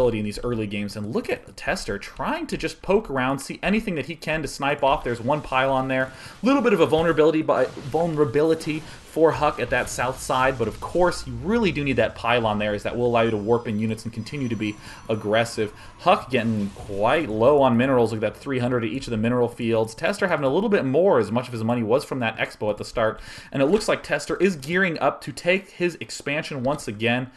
utility in these early games. And look at Tester trying to just poke around, see anything that he can to snipe off. There's one pylon there. A little bit of a vulnerability for HuK at that south side, but of course you really do need that pylon there, as that will allow you to warp in units and continue to be aggressive. HuK getting quite low on minerals, look at that 300 at each of the mineral fields. Tester having a little bit more, as much of his money was from that expo at the start, and it looks like Tester is gearing up to take his expansion once again.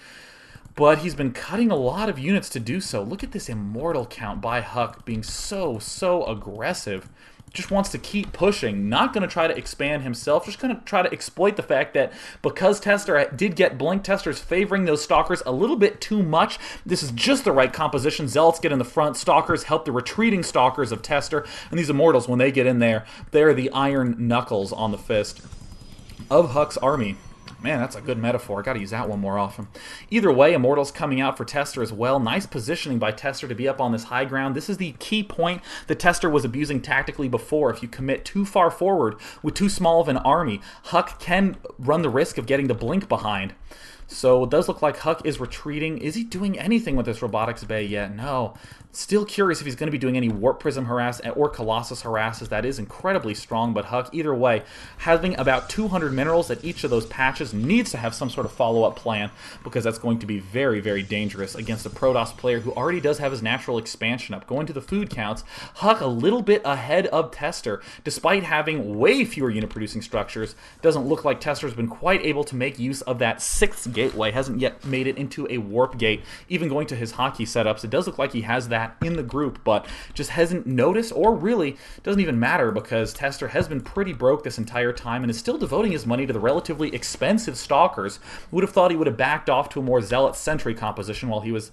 But he's been cutting a lot of units to do so. Look at this immortal count by HuK being so aggressive. Just wants to keep pushing, not going to try to expand himself, just going to try to exploit the fact that because Tester did get blink, Tester's favoring those Stalkers a little bit too much. This is just the right composition. Zealots get in the front, Stalkers help the retreating Stalkers of Tester, and these Immortals, when they get in there, they're the iron knuckles on the fist of HuK's army. Man, that's a good metaphor. Got to use that one more often. Either way, Immortals coming out for Tester as well. Nice positioning by Tester to be up on this high ground. This is the key point that Tester was abusing tactically before. If you commit too far forward with too small of an army, HuK can run the risk of getting the blink behind. So it does look like HuK is retreating. Is he doing anything with this Robotics Bay yet? No. Still curious if he's going to be doing any Warp Prism harass or Colossus harass, as that is incredibly strong. But HuK, either way, having about 200 minerals at each of those patches needs to have some sort of follow-up plan, because that's going to be very dangerous against a Protoss player who already does have his natural expansion up. Going to the food counts, HuK a little bit ahead of Tester, despite having way fewer unit-producing structures. Doesn't look like Tester's been quite able to make use of that 6th gateway. Hasn't yet made it into a warp gate. Even going to his hockey setups, it does look like he has that in the group, but just hasn't noticed, or really doesn't even matter, because Tester has been pretty broke this entire time and is still devoting his money to the relatively expensive Stalkers. Would have thought he would have backed off to a more Zealot Sentry composition while he was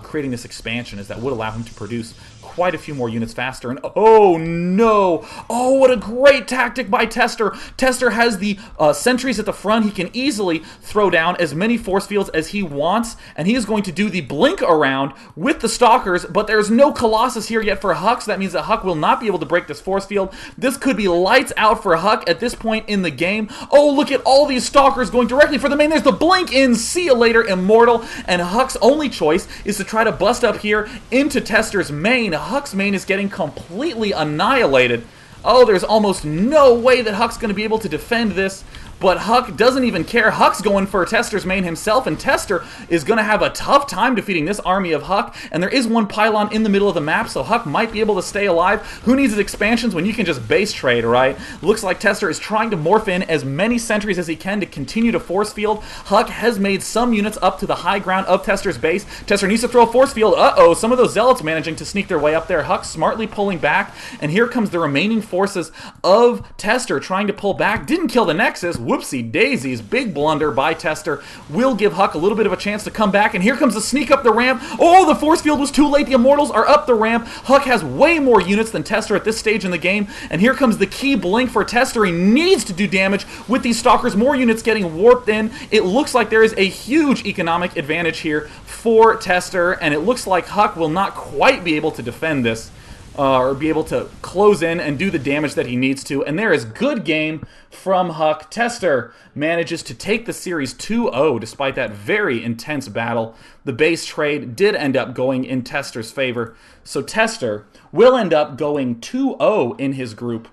creating this expansion, as that would allow him to produce quite a few more units faster. And oh no! Oh, what a great tactic by Tester! Tester has the sentries at the front. He can easily throw down as many force fields as he wants, and he is going to do the blink around with the Stalkers, but there's no Colossus here yet for HuK, so that means that HuK will not be able to break this force field. This could be lights out for HuK at this point in the game. Oh, look at all these Stalkers going directly for the main. There's the blink in. See you later, Immortal. And HuK's only choice is to try to bust up here into Tester's main. HuK's main is getting completely annihilated. Oh, there's almost no way that HuK's going to be able to defend this. But HuK doesn't even care. HuK's going for Tester's main himself, and Tester is going to have a tough time defeating this army of HuK. And there is one pylon in the middle of the map, so HuK might be able to stay alive. Who needs his expansions when you can just base trade, right? Looks like Tester is trying to morph in as many sentries as he can to continue to force field. HuK has made some units up to the high ground of Tester's base. Tester needs to throw a force field. Uh-oh, some of those Zealots managing to sneak their way up there. HuK smartly pulling back, and here comes the remaining forces of Tester trying to pull back. Didn't kill the Nexus. Whoopsie daisies. Big blunder by Tester. Will give HuK a little bit of a chance to come back, and here comes the sneak up the ramp. Oh, the force field was too late. The Immortals are up the ramp. HuK has way more units than Tester at this stage in the game, and here comes the key blink for Tester. He needs to do damage with these Stalkers. More units getting warped in. It looks like there is a huge economic advantage here for Tester, and it looks like HuK will not quite be able to defend this. Or be able to close in and do the damage that he needs to. And there is good game from HuK. Tester manages to take the series 2-0 despite that very intense battle. The base trade did end up going in Tester's favor. So Tester will end up going 2-0 in his group.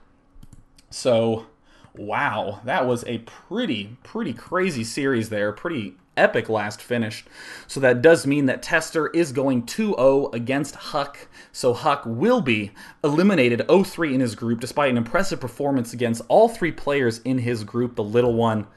So, wow, that was a pretty crazy series there. Pretty epic last finish. So that does mean that Tester is going 2-0 against HuK. So HuK will be eliminated 0-3 in his group, despite an impressive performance against all three players in his group, the Little One,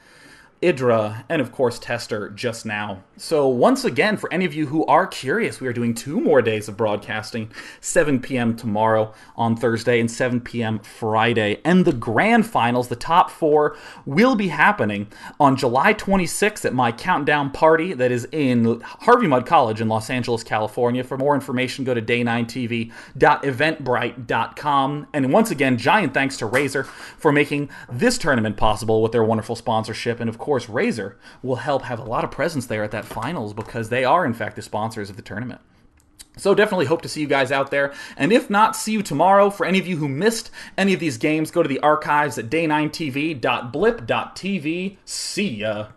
Idra, and of course Tester just now. So once again, for any of you who are curious, we are doing 2 more days of broadcasting, 7 p.m. tomorrow on Thursday and 7 p.m. Friday. And the grand finals, the top 4, will be happening on July 26th at my countdown party that is in Harvey Mudd College in Los Angeles, California. For more information, go to day9tv.eventbrite.com. And once again, giant thanks to Razer for making this tournament possible with their wonderful sponsorship. And of course, Razer will help have a lot of presence there at that finals, because they are in fact the sponsors of the tournament. So definitely hope to see you guys out there, and if not, see you tomorrow. For any of you who missed any of these games, go to the archives at day9tv.blip.tv. See ya!